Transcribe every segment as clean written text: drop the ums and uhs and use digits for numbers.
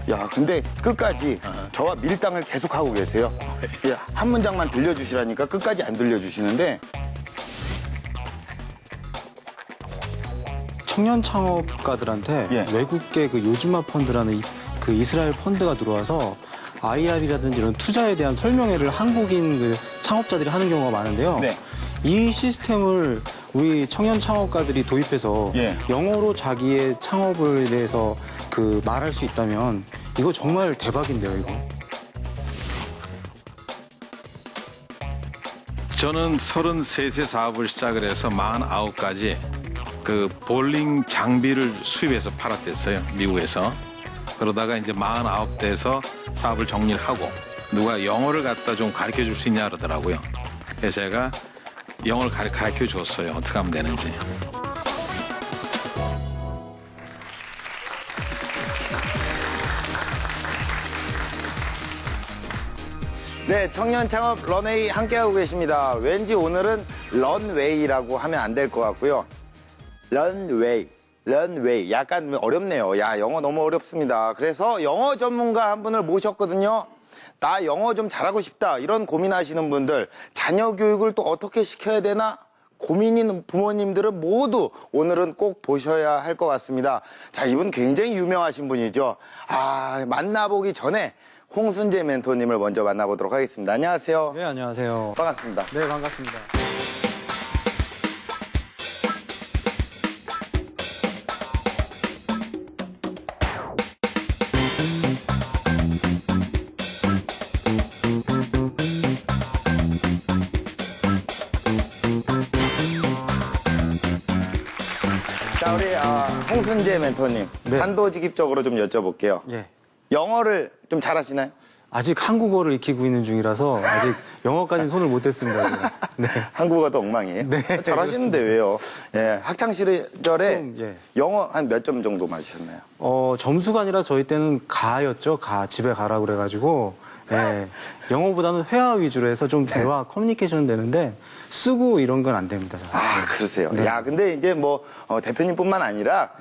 야, 근데 끝까지 저와 밀당을 계속하고 계세요. 예, 한 문장만 들려주시라니까 끝까지 안 들려주시는데. 청년 창업가들한테 예. 외국계 그 요즈마 펀드라는 그 이스라엘 펀드가 들어와서 IR이라든지 이런 투자에 대한 설명회를 한국인 그 창업자들이 하는 경우가 많은데요. 네. 이 시스템을 우리 청년 창업가들이 도입해서 예. 영어로 자기의 창업에 대해서 그 말할 수 있다면 이거 정말 대박인데요, 이거. 저는 33세 사업을 시작을 해서 49까지 그 볼링 장비를 수입해서 팔았댔어요, 미국에서. 그러다가 이제 49대에서 사업을 정리를 하고 누가 영어를 갖다 좀 가르쳐 줄 수 있냐 그러더라고요. 그래서 제가 영어를 가르쳐 줬어요. 어떻게 하면 되는지. 네, 청년 창업 런웨이 함께하고 계십니다. 왠지 오늘은 런웨이라고 하면 안 될 것 같고요. 런웨이. 약간 어렵네요. 야, 영어 너무 어렵습니다. 그래서 영어 전문가 한 분을 모셨거든요. 나 영어 좀 잘하고 싶다. 이런 고민하시는 분들, 자녀 교육을 또 어떻게 시켜야 되나? 고민인 부모님들은 모두 오늘은 꼭 보셔야 할 것 같습니다. 자, 이분 굉장히 유명하신 분이죠. 아, 만나보기 전에 홍순재 멘토님을 먼저 만나보도록 하겠습니다. 안녕하세요. 네, 안녕하세요. 반갑습니다. 네, 반갑습니다. 자, 우리 홍순재 멘토님, 네. 단도직입적으로 좀 여쭤볼게요. 예. 영어를 좀 잘하시나요? 아직 한국어를 익히고 있는 중이라서 아직 영어까지는 손을 못 댔습니다. 지금. 네. 한국어도 엉망이에요? 네, 잘하시는데 왜요? 예, 학창 시절에 좀, 예. 영어 한 몇 점 정도 맞으셨나요? 점수가 아니라 저희 때는 가였죠. 집에 가라 그래가지고 예, 영어보다는 회화 위주로 해서 좀 대화 커뮤니케이션 되는데 쓰고 이런 건 안 됩니다. 저는. 아, 그러세요. 네. 야, 근데 이제 뭐 대표님뿐만 아니라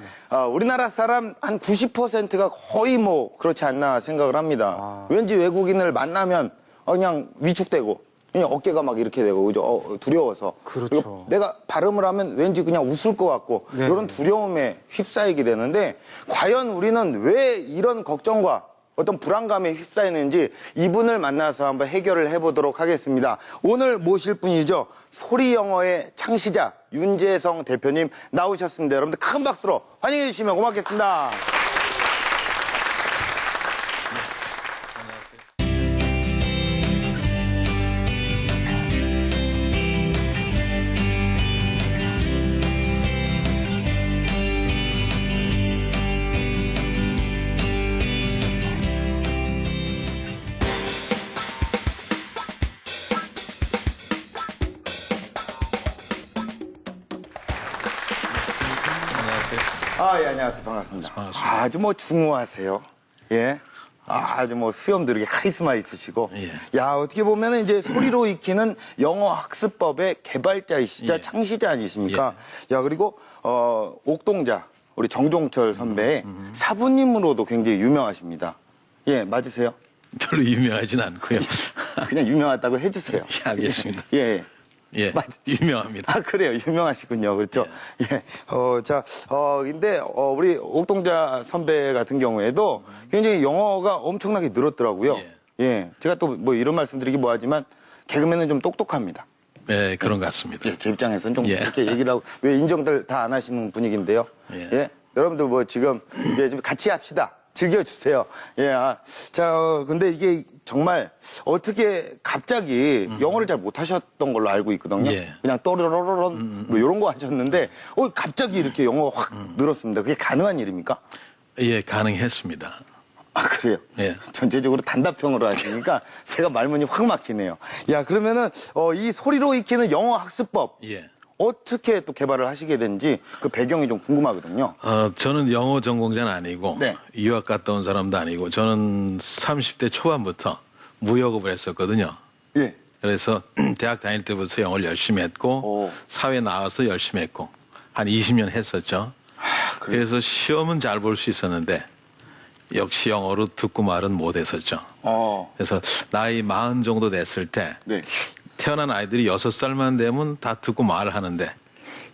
우리나라 사람 한 90%가 거의 뭐 그렇지 않나 생각을 합니다. 왠지 외국인을 만나면 그냥 위축되고 그냥 어깨가 막 이렇게 되고 그죠? 두려워서. 그렇죠. 그리고 내가 발음을 하면 왠지 그냥 웃을 것 같고 네. 이런 두려움에 휩싸이게 되는데 과연 우리는 왜 이런 걱정과 어떤 불안감에 휩싸이는지 이분을 만나서 한번 해결을 해보도록 하겠습니다. 오늘 모실 분이죠. 소리 영어의 창시자 윤재성 대표님 나오셨습니다. 여러분들 큰 박수로 환영해 주시면 고맙겠습니다. 예, 안녕하세요. 반갑습니다. 반갑습니다. 아주 뭐 중후하세요. 예. 아주 뭐 수염도 이렇게 카리스마 있으시고. 예. 야, 어떻게 보면 이제 소리로 익히는 영어 학습법의 개발자이시자 예. 창시자 아니십니까? 야, 그리고, 옥동자, 우리 정종철 선배의 사부님으로도 굉장히 유명하십니다. 예, 맞으세요? 별로 유명하진 않고요. 그냥 유명하다고 해주세요. 예, 알겠습니다. 예. 예, 유명합니다. 아, 그래요. 유명하시군요. 그렇죠. 예. 근데, 우리 옥동자 선배 같은 경우에도 굉장히 영어가 엄청나게 늘었더라고요. 예. 예. 제가 또 뭐 이런 말씀 드리기 뭐하지만 개그맨은 좀 똑똑합니다. 예, 그런 것 같습니다. 예, 제 입장에서는 좀 예. 이렇게 얘기를 하고, 왜 인정들 다 안 하시는 분위기인데요. 예. 여러분들 뭐 지금, 좀 같이 합시다. 즐겨주세요. 예. 근데 이게 정말 어떻게 갑자기 영어를 잘 못하셨던 걸로 알고 있거든요. 예. 그냥 또르르르런 뭐 이런 거 하셨는데, 갑자기 이렇게 영어가 확 늘었습니다. 그게 가능한 일입니까? 예, 가능했습니다. 아, 그래요? 예. 전체적으로 단답형으로 하시니까 제가 말문이 확 막히네요. 야, 그러면은, 이 소리로 익히는 영어 학습법. 예. 어떻게 또 개발을 하시게 된지 그 배경이 좀 궁금하거든요. 저는 영어 전공자는 아니고, 네. 유학 갔다 온 사람도 아니고, 저는 30대 초반부터 무역업을 했었거든요. 예. 그래서 대학 다닐 때부터 영어를 열심히 했고, 사회 나와서 열심히 했고, 한 20년 했었죠. 그래서 시험은 잘 볼 수 있었는데, 역시 영어로 듣고 말은 못했었죠. 그래서 나이 40 정도 됐을 때 네. 태어난 아이들이 6살만 되면 다 듣고 말을 하는데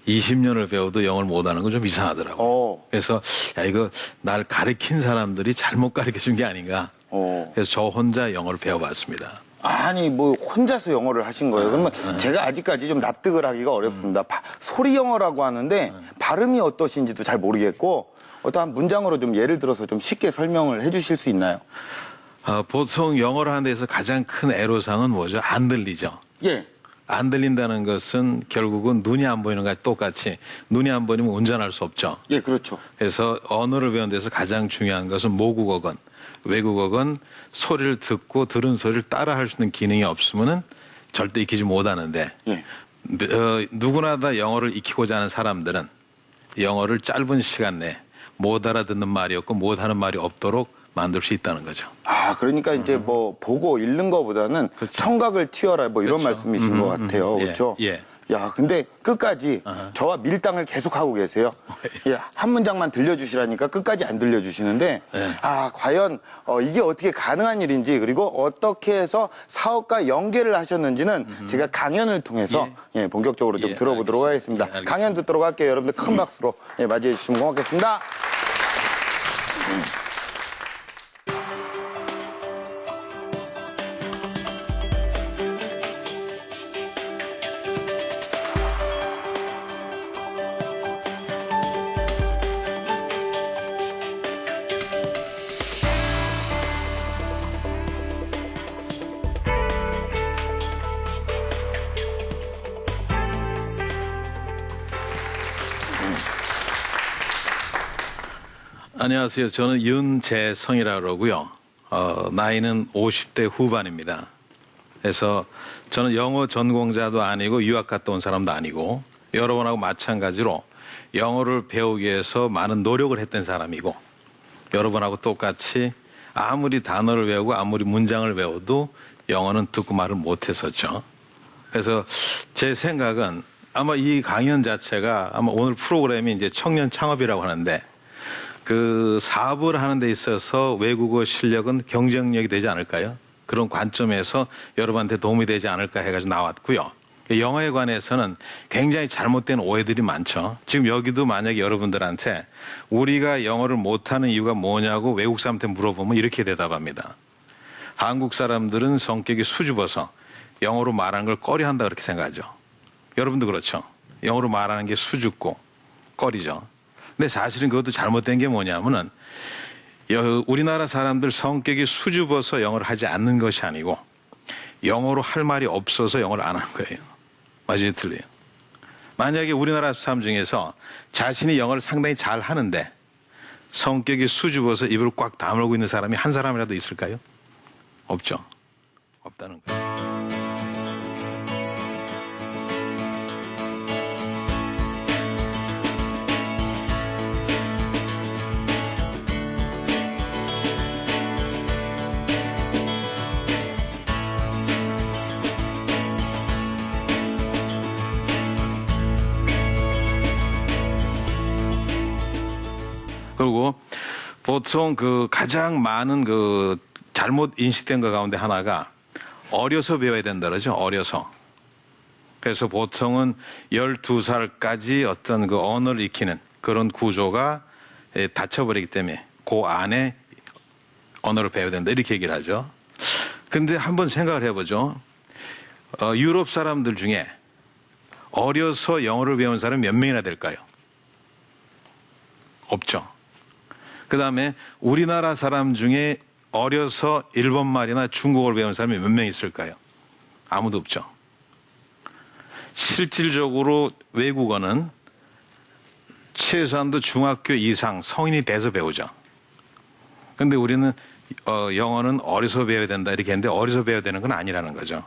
20년을 배워도 영어를 못하는 건 좀 이상하더라고요. 그래서 야, 이거 날 가르친 사람들이 잘못 가르쳐준 게 아닌가. 그래서 저 혼자 영어를 배워봤습니다. 아니 뭐 혼자서 영어를 하신 거예요. 그러면 제가 아직까지 좀 납득을 하기가 어렵습니다. 소리 영어라고 하는데 발음이 어떠신지도 잘 모르겠고 어떠한 문장으로 좀 예를 들어서 좀 쉽게 설명을 해주실 수 있나요? 보통 영어를 하는 데서 가장 큰 애로사항은 뭐죠? 안 들리죠. 예. 안 들린다는 것은 결국은 눈이 안 보이는 것과 똑같이 눈이 안 보이면 운전할 수 없죠. 예, 그렇죠. 그래서 언어를 배우는 데서 가장 중요한 것은 모국어건 외국어건 소리를 듣고 들은 소리를 따라할 수 있는 기능이 없으면은 절대 익히지 못하는데 예. 누구나 다 영어를 익히고자 하는 사람들은 영어를 짧은 시간 내에 못 알아듣는 말이 없고 못하는 말이 없도록 만들 수 있다는 거죠. 그러니까 이제 뭐 보고 읽는 것보다는 그렇죠. 청각을 튀어라 뭐 이런 말씀이신 것 같아요. 그렇죠? 예. 야, 근데 끝까지 저와 밀당을 계속하고 계세요. 예, 한 문장만 들려주시라니까 끝까지 안 들려주시는데, 과연 이게 어떻게 가능한 일인지, 그리고 어떻게 해서 사업과 연계를 하셨는지는 제가 강연을 통해서 본격적으로 좀 들어보도록 하겠습니다. 강연 듣도록 할게요. 여러분들 큰 박수로 맞이해 주시면 고맙겠습니다. 안녕하세요. 저는 윤재성이라고 그러고요. 나이는 50대 후반입니다. 그래서 저는 영어 전공자도 아니고 유학 갔다 온 사람도 아니고 여러분하고 마찬가지로 영어를 배우기 위해서 많은 노력을 했던 사람이고 여러분하고 똑같이 아무리 단어를 외우고 아무리 문장을 외워도 영어는 듣고 말을 못했었죠. 그래서 제 생각은 아마 이 강연 자체가 아마 오늘 프로그램이 이제 청년 창업이라고 하는데 그 사업을 하는 데 있어서 외국어 실력은 경쟁력이 되지 않을까요? 그런 관점에서 여러분한테 도움이 되지 않을까 해가지고 나왔고요. 영어에 관해서는 굉장히 잘못된 오해들이 많죠. 지금 여기도 만약에 여러분들한테 우리가 영어를 못하는 이유가 뭐냐고 외국 사람한테 물어보면 이렇게 대답합니다. 한국 사람들은 성격이 수줍어서 영어로 말하는 걸 꺼려한다 그렇게 생각하죠. 여러분도 그렇죠. 영어로 말하는 게 수줍고 꺼리죠. 근데 사실은 그것도 잘못된 게 뭐냐면은 우리나라 사람들 성격이 수줍어서 영어를 하지 않는 것이 아니고 영어로 할 말이 없어서 영어를 안 하는 거예요. 맞아요, 틀려요. 만약에 우리나라 사람 중에서 자신이 영어를 상당히 잘 하는데 성격이 수줍어서 입을 꽉 다물고 있는 사람이 한 사람이라도 있을까요? 없죠. 없다는 거예요. 그리고 보통 그 가장 많은 그 잘못 인식된 것 가운데 하나가 어려서 배워야 된다 그러죠. 어려서. 그래서 보통은 12살까지 어떤 그 언어를 익히는 그런 구조가 닫혀버리기 때문에 그 안에 언어를 배워야 된다 이렇게 얘기를 하죠. 근데 한번 생각을 해보죠. 유럽 사람들 중에 어려서 영어를 배운 사람이 몇 명이나 될까요? 없죠. 그 다음에 우리나라 사람 중에 어려서 일본말이나 중국어를 배운 사람이 몇 명 있을까요? 아무도 없죠. 실질적으로 외국어는 최소한도 중학교 이상 성인이 돼서 배우죠. 근데 우리는 영어는 어려서 배워야 된다 이렇게 했는데 어려서 배워야 되는 건 아니라는 거죠.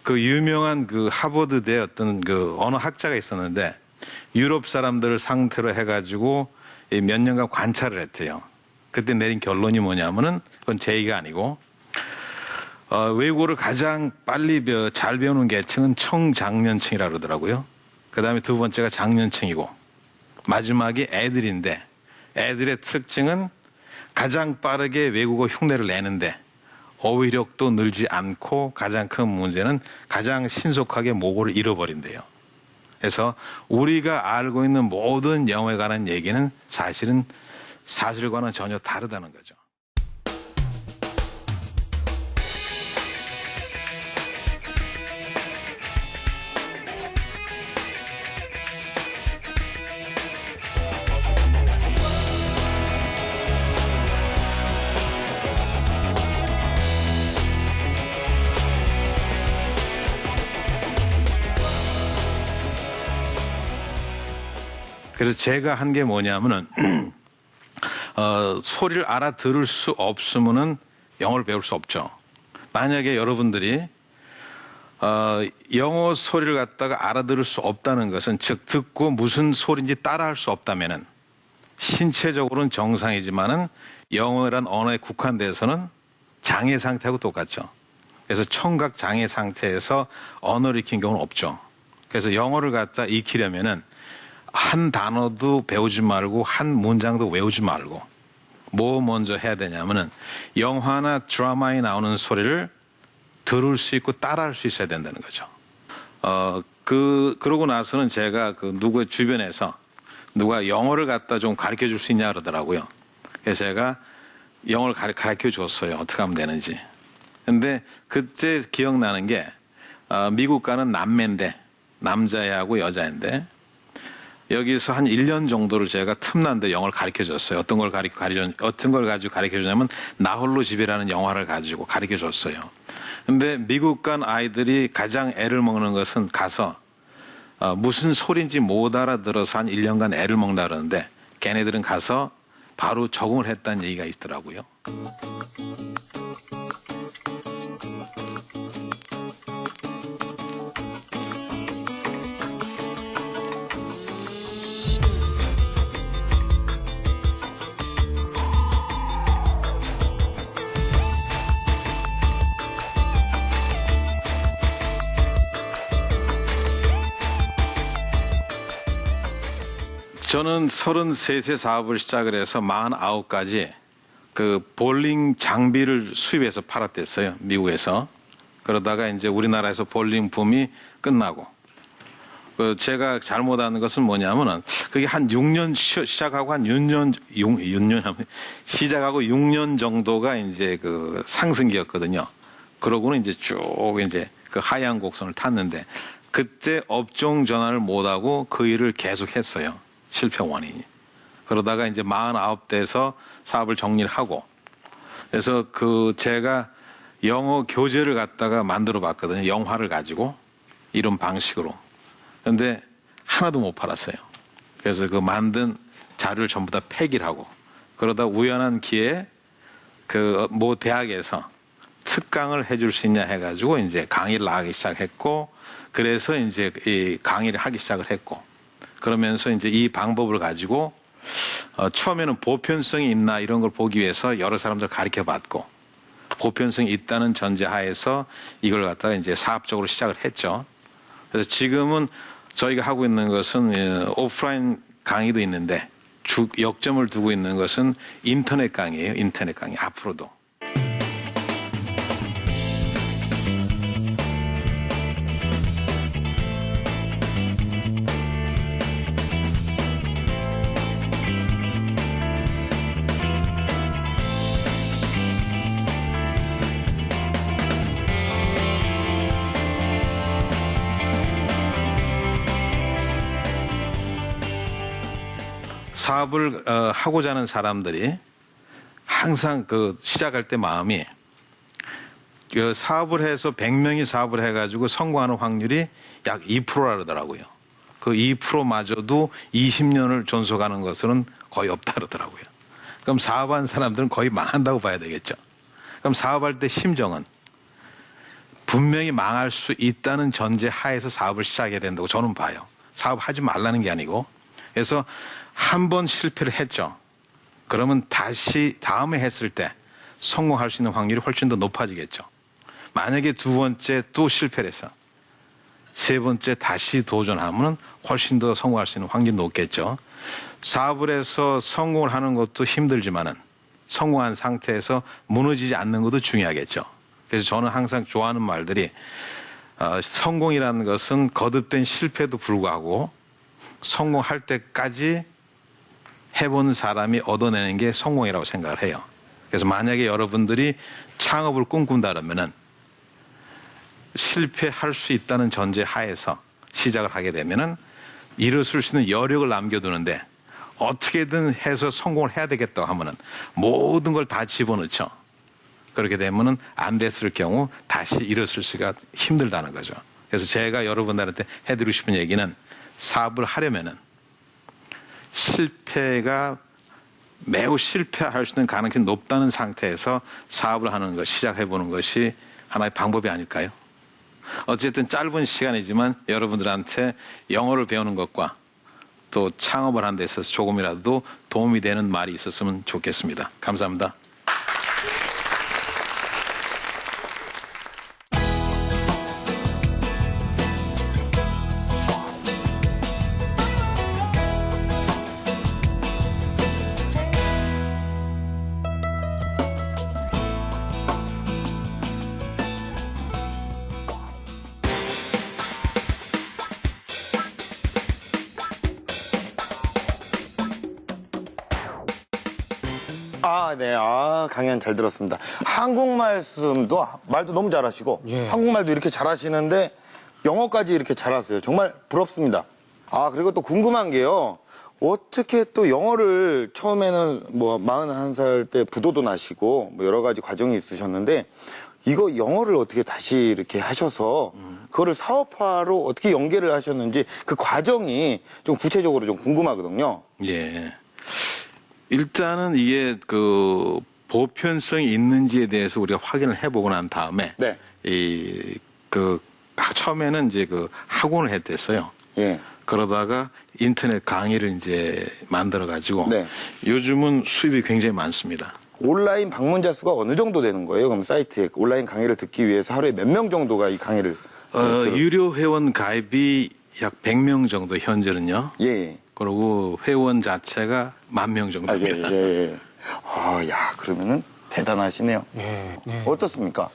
그 유명한 그 하버드대 어떤 그 언어 학자가 있었는데 유럽 사람들을 상태로 해가지고 몇 년간 관찰을 했대요. 그때 내린 결론이 뭐냐면은 그건 제 얘기가 아니고 외국어를 가장 빨리 잘 배우는 계층은 청장년층이라고 그러더라고요. 그 다음에 두 번째가 장년층이고 마지막이 애들인데 애들의 특징은 가장 빠르게 외국어 흉내를 내는데 어휘력도 늘지 않고 가장 큰 문제는 가장 신속하게 모국어를 잃어버린대요. 그래서 우리가 알고 있는 모든 영어에 관한 얘기는 사실은 사실과는 전혀 다르다는 거죠. 그래서 제가 한 게 뭐냐면은 소리를 알아들을 수 없으면은 영어를 배울 수 없죠. 만약에 여러분들이 영어 소리를 갖다가 알아들을 수 없다는 것은 즉 듣고 무슨 소리인지 따라할 수 없다면은 신체적으로는 정상이지만은 영어란 언어에 국한돼서는 장애 상태하고 똑같죠. 그래서 청각 장애 상태에서 언어를 익힌 경우는 없죠. 그래서 영어를 갖다 익히려면은 한 단어도 배우지 말고 한 문장도 외우지 말고 뭐 먼저 해야 되냐면은 영화나 드라마에 나오는 소리를 들을 수 있고 따라할 수 있어야 된다는 거죠. 그러고 나서는 제가 누구 주변에서 누가 영어를 갖다 좀 가르쳐 줄 수 있냐 그러더라고요. 그래서 제가 영어를 가르쳐 줬어요. 어떻게 하면 되는지. 근데 그때 기억나는 게 미국 가는 남매인데 남자애하고 여자인데 여기서 한 1년 정도를 제가 틈난데 영어를 가르쳐 줬어요. 어떤 걸 가지고 가르쳐 주냐면 나홀로 집이라는 영화를 가지고 가르쳐 줬어요. 근데 미국 간 아이들이 가장 애를 먹는 것은 가서 무슨 소리인지 못 알아들어서 한 1년간 애를 먹나 그러는데 걔네들은 가서 바로 적응을 했다는 얘기가 있더라고요. 저는 33세 사업을 시작을 해서 49까지 볼링 장비를 수입해서 팔았댔어요. 미국에서. 그러다가 이제 우리나라에서 볼링 붐이 끝나고. 제가 잘못하는 것은 뭐냐면은 그게 한 6년 시작하고 한 6년 시작하고 6년 정도가 이제 상승기였거든요. 그러고는 이제 쭉 이제 하향 곡선을 탔는데 그때 업종 전환을 못하고 그 일을 계속 했어요. 실패 원인이. 그러다가 이제 49대에서 사업을 정리를 하고 그래서 제가 영어 교재를 갖다가 만들어 봤거든요. 영화를 가지고 이런 방식으로. 근데 하나도 못 팔았어요. 그래서 만든 자료를 전부 다 폐기를 하고 그러다 우연한 기회에 모 대학에서 특강을 해줄 수 있냐 해가지고 이제 강의를 나가기 시작했고 그래서 이제 이 강의를 하기 시작을 했고 그러면서 이제 이 방법을 가지고 처음에는 보편성이 있나 이런 걸 보기 위해서 여러 사람들 가르쳐 받고 보편성이 있다는 전제 하에서 이걸 갖다가 이제 사업적으로 시작을 했죠. 그래서 지금은 저희가 하고 있는 것은 오프라인 강의도 있는데 역점을 두고 있는 것은 인터넷 강의예요. 인터넷 강의 앞으로도. 사업을 하고자 하는 사람들이 항상 시작할 때 마음이 사업을 해서 100명이 사업을 해가지고 성공하는 확률이 약 2%라 그러더라고요. 그 2%마저도 20년을 존속하는 것은 거의 없다 그러더라고요. 그럼 사업한 사람들은 거의 망한다고 봐야 되겠죠. 그럼 사업할 때 심정은 분명히 망할 수 있다는 전제 하에서 사업을 시작해야 된다고 저는 봐요. 사업하지 말라는 게 아니고. 그래서 한 번 실패를 했죠. 그러면 다시 다음에 했을 때 성공할 수 있는 확률이 훨씬 더 높아지겠죠. 만약에 두 번째 또 실패를 해서 세 번째 다시 도전하면 훨씬 더 성공할 수 있는 확률이 높겠죠. 사업을 해서 성공을 하는 것도 힘들지만은 성공한 상태에서 무너지지 않는 것도 중요하겠죠. 그래서 저는 항상 좋아하는 말들이 성공이라는 것은 거듭된 실패에도 불구하고 성공할 때까지 해본 사람이 얻어내는 게 성공이라고 생각을 해요. 그래서 만약에 여러분들이 창업을 꿈꾼다면은 실패할 수 있다는 전제 하에서 시작을 하게 되면은 일었을 수 있는 여력을 남겨두는데 어떻게든 해서 성공을 해야 되겠다고 하면은 모든 걸 다 집어넣죠. 그렇게 되면은 안 됐을 경우 다시 일어설 수가 힘들다는 거죠. 그래서 제가 여러분들한테 해드리고 싶은 얘기는 사업을 하려면은 실패가 매우 실패할 수 있는 가능성이 높다는 상태에서 사업을 하는 것, 시작해보는 것이 하나의 방법이 아닐까요? 어쨌든 짧은 시간이지만 여러분들한테 영어를 배우는 것과 또 창업을 하는 데 있어서 조금이라도 도움이 되는 말이 있었으면 좋겠습니다. 감사합니다. 네. 강연 잘 들었습니다. 한국말 말도 너무 잘하시고, 예. 한국말도 이렇게 잘하시는데, 영어까지 이렇게 잘하세요. 정말 부럽습니다. 그리고 또 궁금한 게요. 어떻게 또 영어를 처음에는 41살 때 부도도 나시고, 여러 가지 과정이 있으셨는데, 이거 영어를 어떻게 다시 이렇게 하셔서, 그거를 사업화로 어떻게 연계를 하셨는지, 그 과정이 좀 구체적으로 좀 궁금하거든요. 예. 일단은 이게 그 보편성이 있는지에 대해서 우리가 확인을 해보고 난 다음에 네. 처음에는 이제 그 학원을 했댔어요. 예. 그러다가 인터넷 강의를 이제 만들어 가지고 네. 요즘은 수입이 굉장히 많습니다. 온라인 방문자 수가 어느 정도 되는 거예요? 그럼 사이트에 온라인 강의를 듣기 위해서 하루에 몇 명 정도가 이 강의를? 유료 회원 가입이 약 100명 정도 현재는요. 예. 그리고 회원 자체가 10,000명 정도입니다. 예. 그러면은 대단하시네요. 예. 어떻습니까?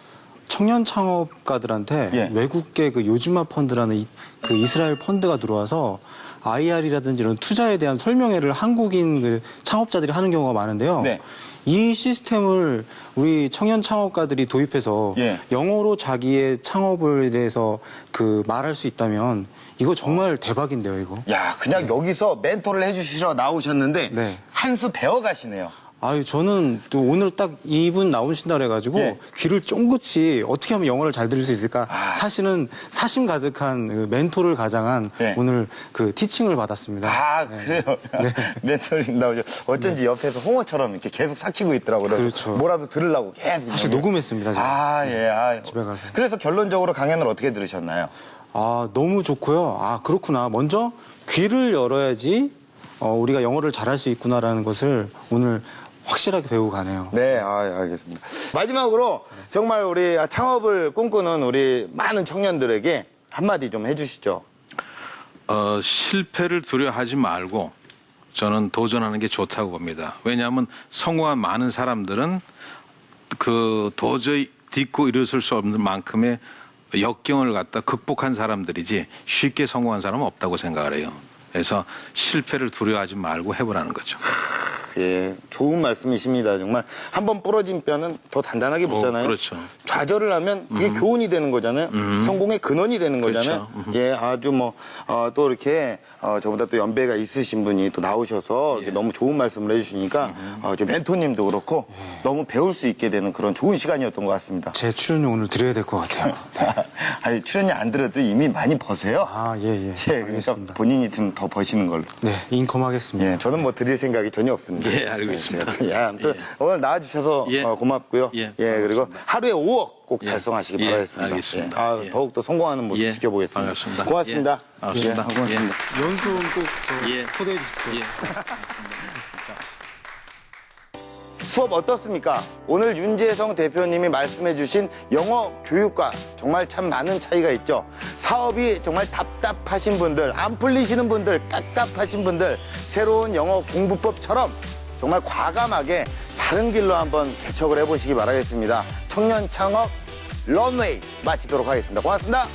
청년 창업가들한테 예. 외국계 그 요즈마 펀드라는 그 이스라엘 펀드가 들어와서 IR이라든지 이런 투자에 대한 설명회를 한국인 그 창업자들이 하는 경우가 많은데요. 네. 이 시스템을 우리 청년 창업가들이 도입해서 예. 영어로 자기의 창업에 대해서 그 말할 수 있다면 이거 정말 대박인데요, 이거. 그냥 여기서 멘토를 해주시러 나오셨는데 네. 한 수 배워 가시네요. 저는 또 오늘 딱 이분 나오신다 그래가지고 예. 귀를 쫑긋이 어떻게 하면 영어를 잘 들을 수 있을까? 사실은 사심 가득한 그 멘토를 가장한 예. 오늘 그 티칭을 받았습니다. 그래요? 멘토링 나오죠. 어쩐지 옆에서 홍어처럼 이렇게 계속 삭히고 있더라고요. 그래서 그렇죠. 뭐라도 들으려고 계속. 사실 녹음했습니다. 제가. 집에 가서. 그래서 결론적으로 강연을 어떻게 들으셨나요? 너무 좋고요. 그렇구나. 먼저 귀를 열어야지 우리가 영어를 잘할 수 있구나라는 것을 오늘 확실하게 배우고 가네요. 네, 알겠습니다. 마지막으로 정말 우리 창업을 꿈꾸는 우리 많은 청년들에게 한마디 좀 해주시죠. 실패를 두려워하지 말고 저는 도전하는 게 좋다고 봅니다. 왜냐하면 성공한 많은 사람들은 그 도저히 딛고 일어설 수 없는 만큼의 역경을 갖다 극복한 사람들이지 쉽게 성공한 사람은 없다고 생각을 해요. 그래서 실패를 두려워하지 말고 해보라는 거죠. 예, 좋은 말씀이십니다. 정말 한번 부러진 뼈는 더 단단하게 붙잖아요. 그렇죠. 좌절을 하면 그게 교훈이 되는 거잖아요. 성공의 근원이 되는 거잖아요. 그렇죠. 예, 아주 또 이렇게 저보다 또 연배가 있으신 분이 또 나오셔서 이렇게 너무 좋은 말씀을 해주시니까 저 멘토님도 그렇고 너무 배울 수 있게 되는 그런 좋은 시간이었던 것 같습니다. 제 출연료 오늘 드려야 될 것 같아요. 아니, 출연료 안 들어도 이미 많이 버세요. 예. 그러니까 알겠습니다. 본인이 좀 더 버시는 걸로. 네, 인컴하겠습니다. 예, 저는 드릴 생각이 전혀 없습니다. 예, 알고 있습니다. 아무튼 오늘 나와주셔서 예. 고맙고요. 예, 그리고 하루에 5억 꼭 예. 달성하시기 예, 바라겠습니다. 알겠습니다. 예. 더욱더 성공하는 모습 예, 지켜보겠습니다. 반갑습니다. 고맙습니다. 예, 반갑습니다. 고맙습니다. 연수원 꼭 예. 초대해 주십시오. 수업 어떻습니까? 오늘 윤재성 대표님이 말씀해 주신 영어 교육과 정말 참 많은 차이가 있죠. 사업이 정말 답답하신 분들, 안 풀리시는 분들, 깝깝하신 분들, 새로운 영어 공부법처럼 정말 과감하게 다른 길로 한번 개척을 해보시기 바라겠습니다. 청년 창업 런웨이 마치도록 하겠습니다. 고맙습니다.